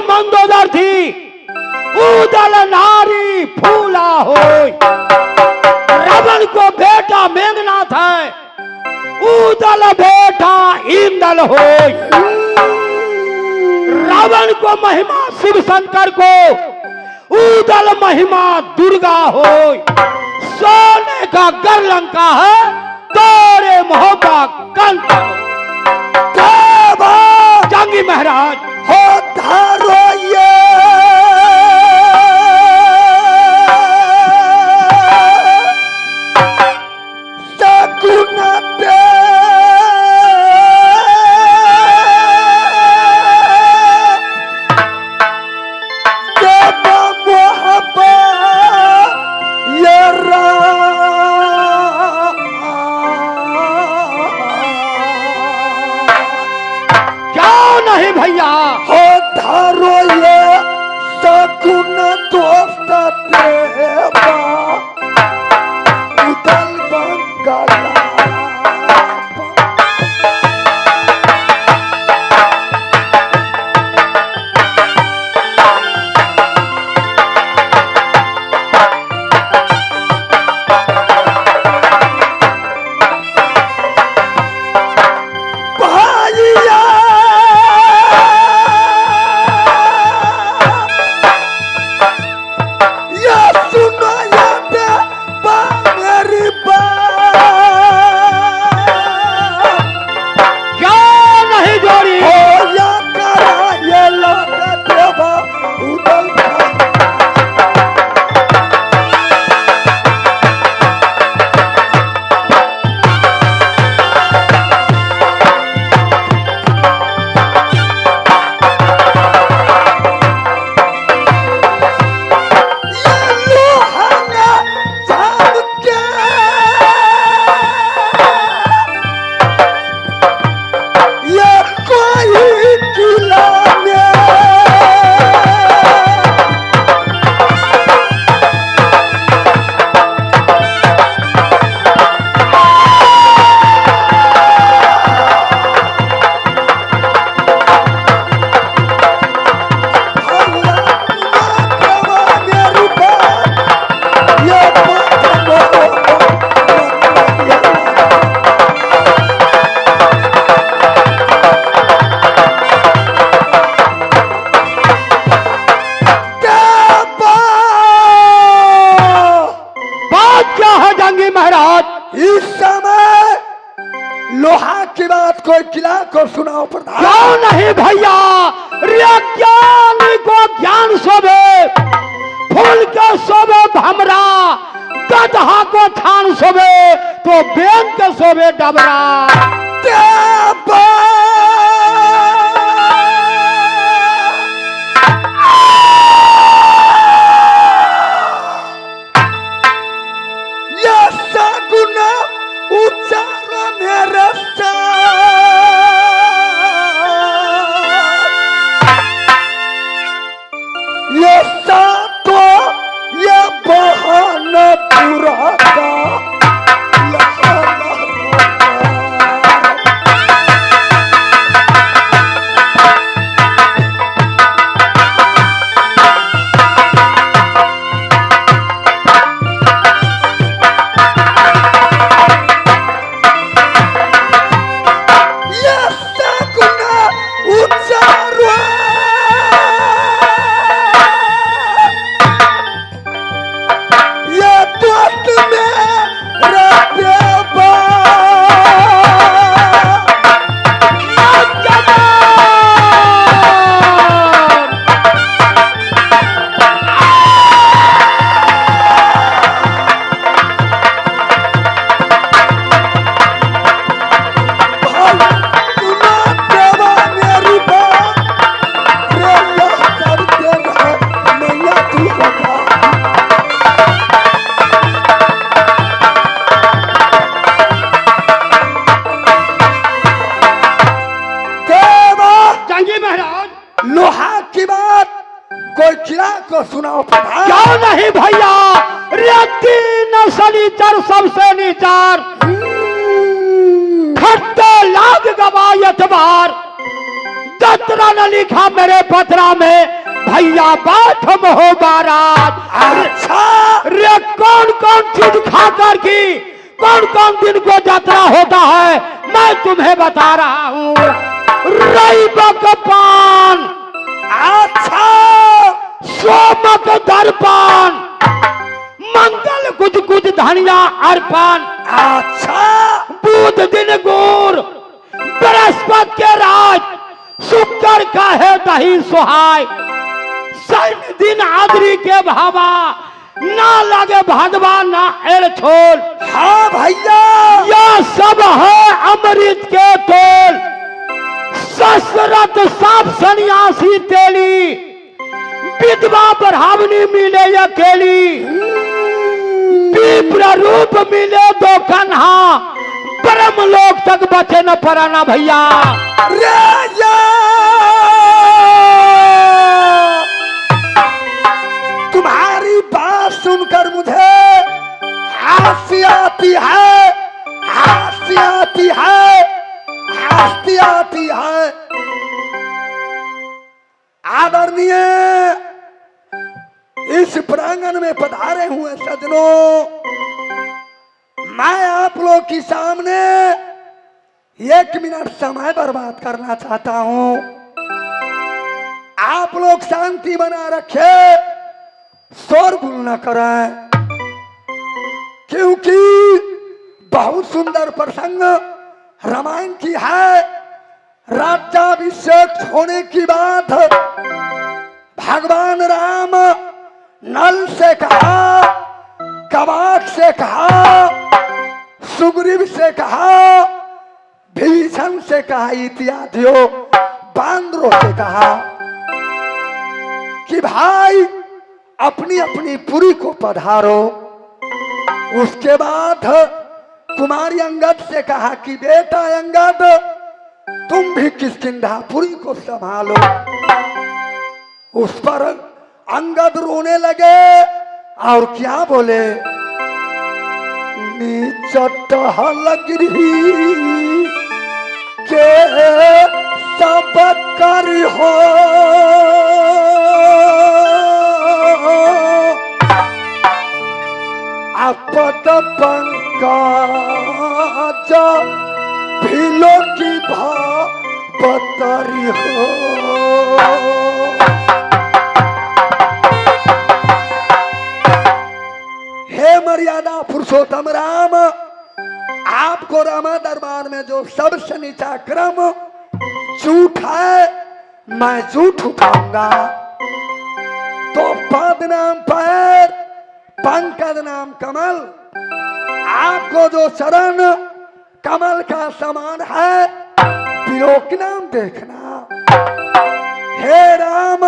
मंदोदर थी उदल नारी फूला होय। रावण को बेटा मेघनाथ है, उदल बेटा इंदल होय। रावण को महिमा शिव शंकर को, उदल महिमा दुर्गा होय। सोने का गर लंका है, तोरे मोहब्बा कंका। जंगी महाराज हो धारो ये भैया हो धारो ये सकुन दोस्त देवा उदल बंगाला। इस समय लोहा की बात कोई खिला कर सुनाओ प्रधान। क्यों नहीं भैया, ज्ञानी को ज्ञान शोभे, फूल के शोभे भमरा, गधा को थान शोभे तो बेन के शोभे डबरा। लोहा की बात कोई खिला को सुनाओ प्रधान। क्यों नहीं भैया, रेती नसलीचर सबसे नीचार, खट्टे लाग गवा एतबार, जतरा न लिखा मेरे पत्रा में, भैया बैठ हो बारात। अच्छा रे कौन कौन चीज खा कर की कौन कौन दिन को यात्रा होता है मैं तुम्हें बता रहा हूँ। रईबक पान, अच्छा सोमक दर्पण, मंगल कुछ कुछ धनिया अर्पण, अच्छा बुध दिन गुर, बृहस्पति के राज, शुक्र का है दही सुहाय, शनि दिन आदरी के भावा, ना लगे भगवान ना एल छोल। हाँ भैया यह सब है अमृत के तोल। ससरत साप सन्यासी तेली, विधवा ब्राह्मणी मिले अकेली, विप्र रूप मिले दो कन्हा, ब्रह्म लोक तक बचे न पराना भैया। राजा तुम्हारी बात सुनकर मुझे हंसी आती है, हंसी आती है, हंसी आती है। आदरणीय इस प्रांगण में पधारे हुए सज्जनों, मैं आप लोग के सामने 1 मिनट समय बर्बाद करना चाहता हूं। आप लोग शांति बना रखे, शोरगुल न करें, क्योंकि बहुत सुंदर प्रसंग रामायण की है। राज्याभिषेक होने की बात भगवान राम नल से कहा, कवाक से कहा, सुग्रीव से कहा, विभीषण से कहा, इत्यादियों बांदरों से कहा कि भाई अपनी अपनी पुरी को पधारो। उसके बाद कुमारी अंगद से कहा कि बेटा अंगद तुम भी किष्किंधापुरी को संभालो। उस पर अंगद रोने लगे और क्या बोले, नीचट हलगिरी के सब करी हो, आपद पंकज भीलो की भावतरी हो। हे मर्यादा पुरुषोत्तम राम, आपको रामा दरबार में जो सबसे नीचा क्रम झूठ है, मैं झूठ उठाऊंगा। तो पद नाम पैर, पंकज नाम कमल, आपको जो चरण कमल का समान है, विलोक नाम देखना। हे राम,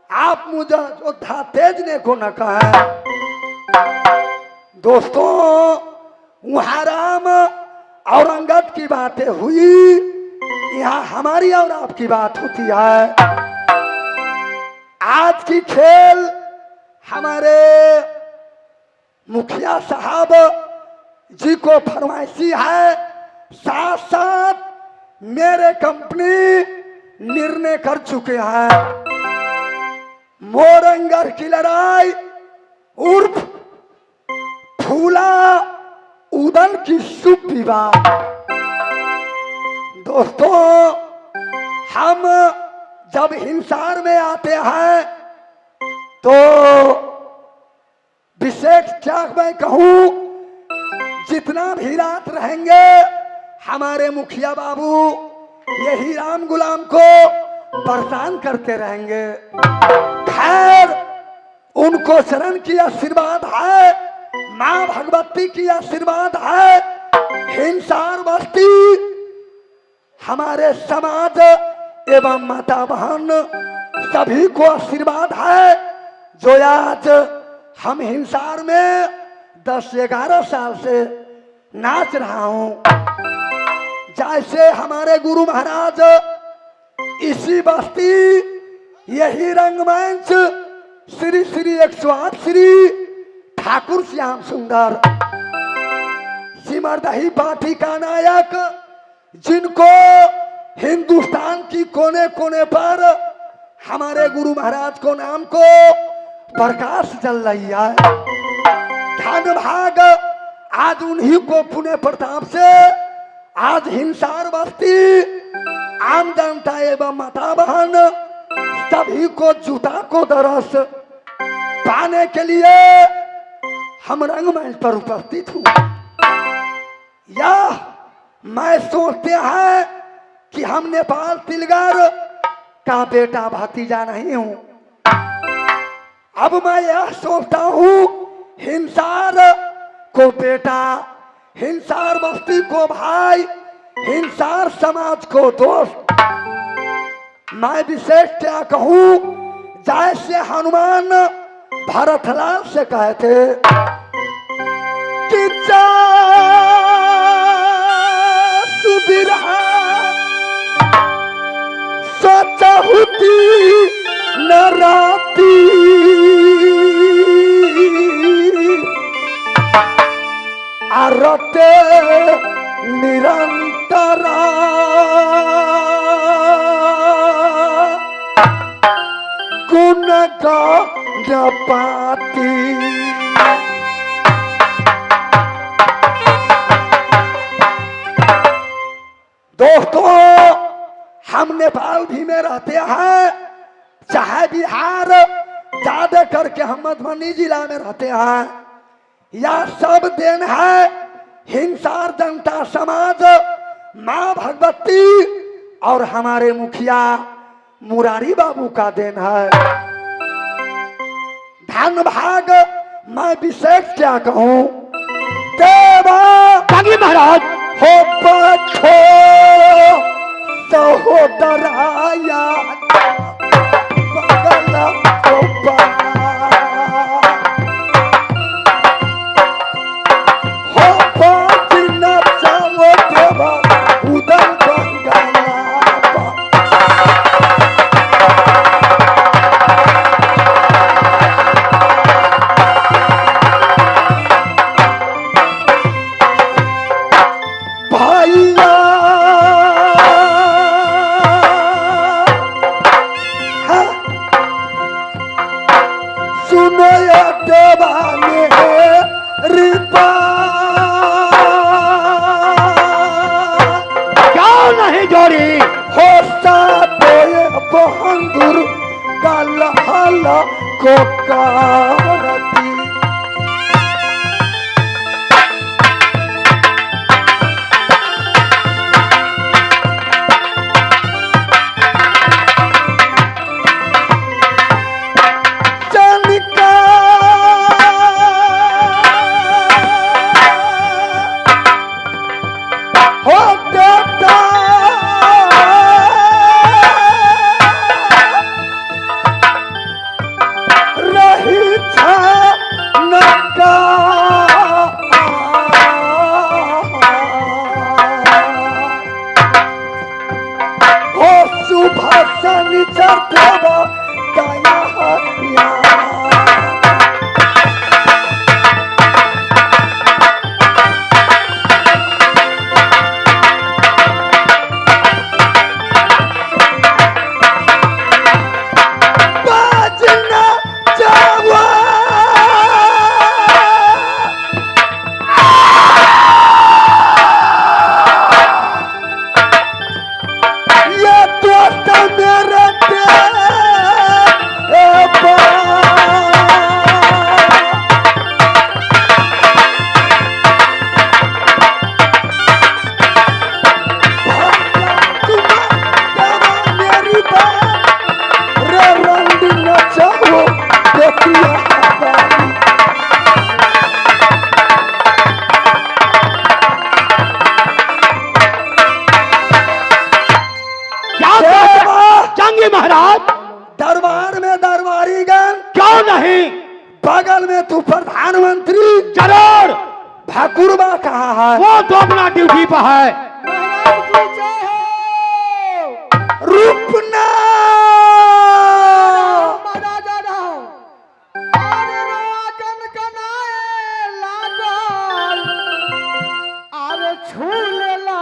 आप मुझे अयोध्या तेजने को न कहें। दोस्तों, वहां राम और अंगद की बातें हुई, यहाँ हमारी और आपकी बात होती है। आज की खेल हमारे मुखिया साहब जी को फरमाइशी है, साथ साथ मेरे कंपनी निर्णय कर चुके हैं। मोरंगर की लड़ाई उर्फ फूला उदल की शुभ विवाह। दोस्तों, हम जब हिंसार में आते हैं तो विशेष क्या मैं कहूं, जितना भी रात रहेंगे हमारे मुखिया बाबू यही राम गुलाम को परेशान करते रहेंगे। खैर, उनको शरण की आशीर्वाद है, मां भगवती की आशीर्वाद है, हिंसार बस्ती हमारे समाज एवं माता बहन सभी को आशीर्वाद है, जो आज हम हिंसार में 10-11 साल से नाच रहा हूं। जैसे हमारे गुरु महाराज इसी बस्ती यही रंगमंच श्री श्री 108 श्री ठाकुर श्याम सुंदर सिमरदही पार्टी का नायक, जिनको हिंदुस्तान की कोने कोने पर हमारे गुरु महाराज को नाम को प्रकाश चल रही है। धन भाग आज उन्हीं को पुण्य प्रताप से आज हिंसार बस्ती आम जनता एवं माता बहन सभी को जूता को दरस पाने के लिए हम रंगमंच पर उपस्थित हूँ। या मैं सोचते हैं कि हम नेपाल तिलगर का बेटा भतीजा नहीं हूं। अब मैं यह सोचता हूं हिंसार को बेटा, हिंसार बस्ती को भाई, हिंसार समाज को दोस्त। मैं विशेष क्या कहूं, जैसे हनुमान भरतलाल से कहे थे कि सुबिरहा सचहुती न राती आरते निरंतरा गुण न पाती। दोस्तों, हम नेपाल भी में रहते हैं, चाहे बिहार, ज्यादा करके हम मधुबनी जिला में रहते हैं। यह सब देन है हिंसार जनता समाज, माँ भगवती और हमारे मुखिया मुरारी बाबू का देन है। धन भाग मैं विशेष क्या कहूँ, देवा महाराज हो बखो सहोदराया बगल हो बाजना चावो देवा उदल बंगाला। महाराज दरबार में दरबारी गण क्यों नहीं, बगल में तू प्रधानमंत्री जरूर। भाकुरबा कहाँ है? वो तो अपना ड्यूटी पर है। रुकना छू लेला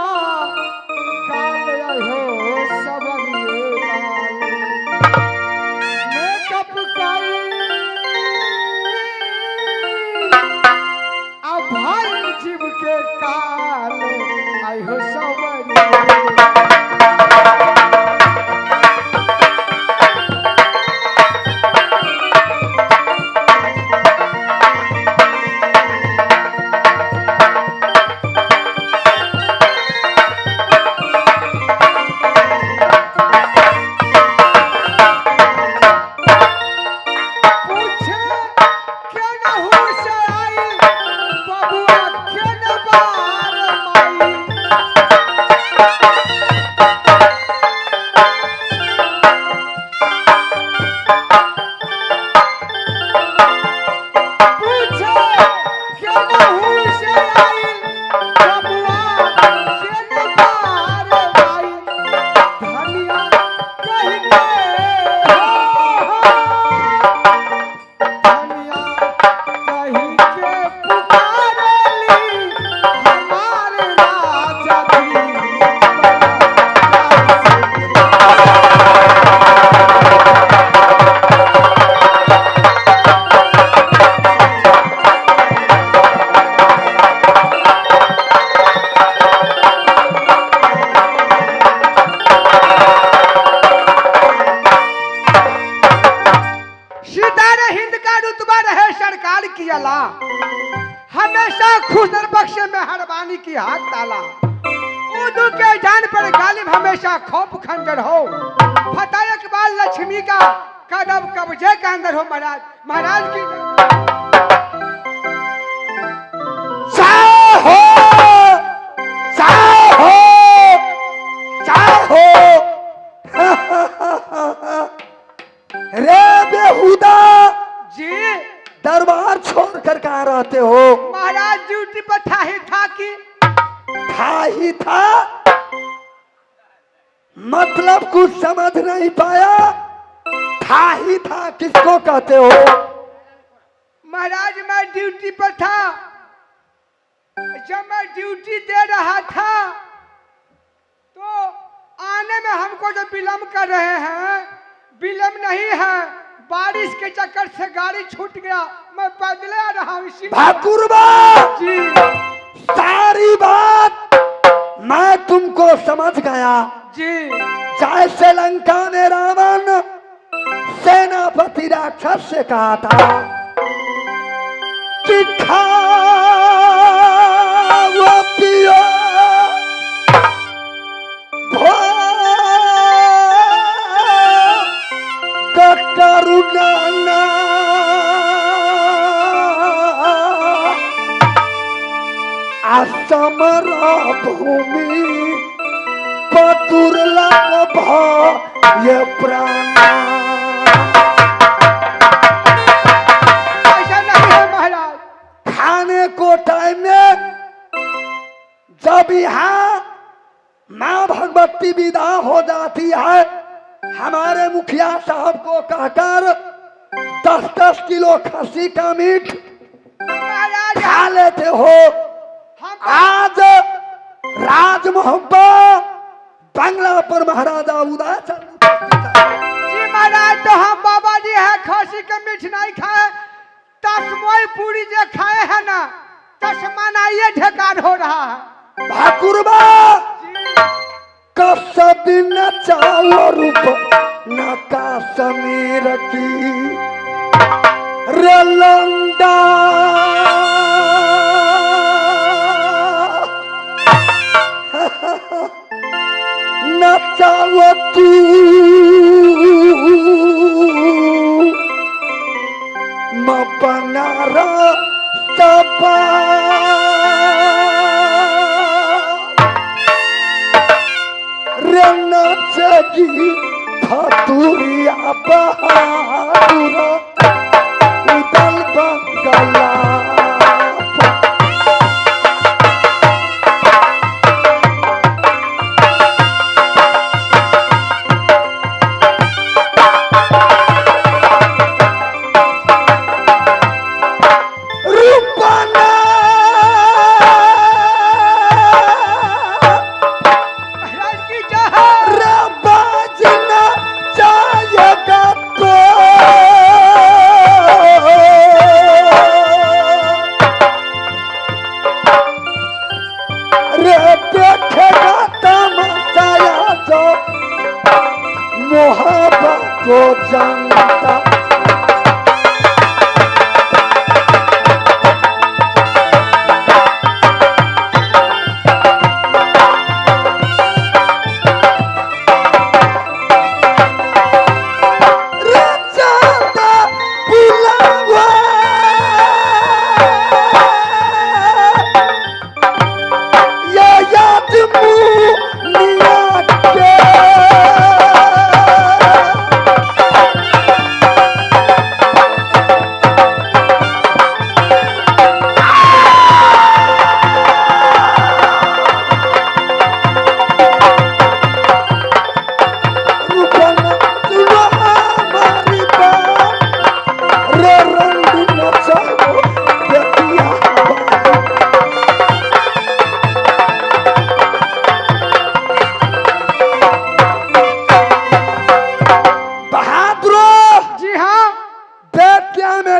वाला, हमेशा खुशर बख्शे में हरबानी की हाथ ताला। उर्दू के जान पर गालिब हमेशा खौफ खंजर हो, फतेह इकबाल लक्ष्मी का कदम कब्जे के अंदर हो। महाराज महाराज की जय हो, जय हो, जय हो। रे बेहुदा, जी दरबार छोड़कर कहाँ रहते हो? महाराज ड्यूटी पर था ही था कि था ही था, मतलब कुछ समझ नहीं पाया। था ही था किसको कहते हो? महाराज मैं ड्यूटी पर था। जब मैं ड्यूटी दे रहा था तो आने में हमको जो विलम्ब कर रहे हैं, विलम्ब नहीं है, बारिश के चक्कर से गाड़ी छूट गया, मैं पैदल आ रहा हूँ। इसी भाकुरबा जी सारी बात मैं तुमको समझ गया। जी जैसे लंका में रावण सेनापति राक्षस से कहा था कि खाओ पियो भोग करुणा ना, असमर भूमि पतुरलक भय प्राण। ऐसा नहीं है महाराज। खाने को टाइम में जब यहाँ माँ भगवती विदा हो जाती है, हमारे मुखिया साहब को कहकर 10-10 किलो खस्सी का मीट महाराज खा लेते हो। आज राज मोहब्बत बंगला पर महाराजा उदय चंद जी महाराज, तो हम बाबा जी है खस्सी का मीठ नहीं खाए, तस्मोई पूरी जो खाए है ना, तस्मनाइए ढेकार हो रहा है। भाकुरबा कसबी न चाओ रूप न का समीर की रलंडा न चाओ तू म बनारा सपा रन जगी फतुरिया बहादुर उदल बंगला।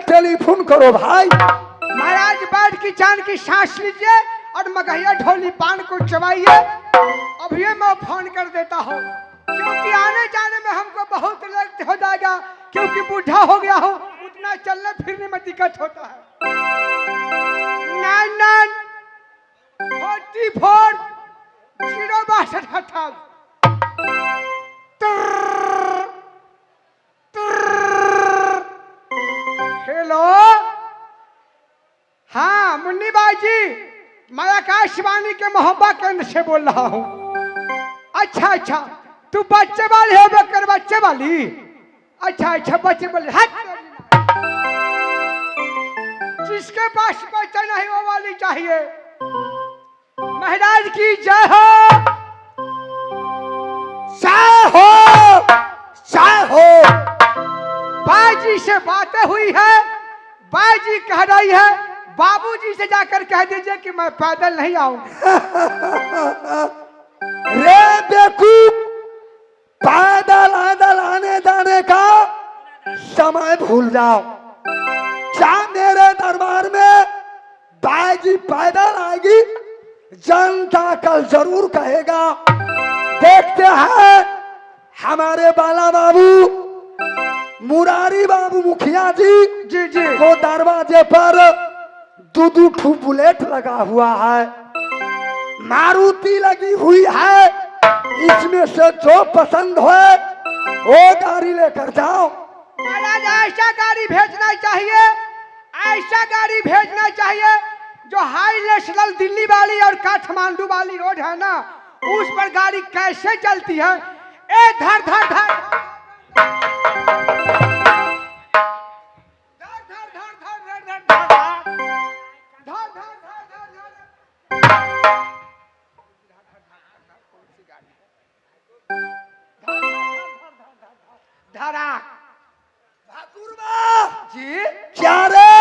टेलीफोन करो भाई। महाराज बैठ की चांद की सांस लीजिए और मगहिया ढोली पान को चबाइए। अभी मैं फोन कर देता हूँ, क्योंकि आने जाने में हमको बहुत लेट हो जाएगा, क्योंकि बूढ़ा हो गया हूँ। अपना चलने फिरने में दिक्कत होता है। 99 44 062 हेलो, हाँ मुन्नी बाजी, मैं आकाशवाणी के मोहब्बत केंद्र से बोल रहा हूँ। अच्छा अच्छा, तू बच्चे वाली हो बेकर, बच्चे वाली? अच्छा अच्छा, बच्चे वाली। हट, जिसके पास बच्चा नहीं वो वाली चाहिए। महाराज की जय हो, जय हो, जय हो। बाजी से बातें हुई है, बाजी कह रही है बाबूजी से जाकर कह दीजिए कि मैं पैदल नहीं आऊंगा। रे बेवकूफ, पैदल आदल आने जाने का समय भूल जाओ। क्या मेरे दरबार में बाजी पैदल आएगी? जनता कल जरूर कहेगा। देखते हैं हमारे बाला बाबू मुरारी बाबू मुखिया जी जी को दरवाजे पर दो ठू बुलेट लगा हुआ है, मारुति लगी हुई है। इसमें से जो पसंद हो वो गाड़ी लेकर जाओ। महाराज ऐसा गाड़ी भेजना चाहिए, ऐसा गाड़ी भेजना चाहिए जो हाई नेशनल दिल्ली वाली और काठमांडू वाली रोड है ना, उस पर गाड़ी कैसे चलती है। ए धर धर धर धरा ठाकुर बा जी। क्या रे,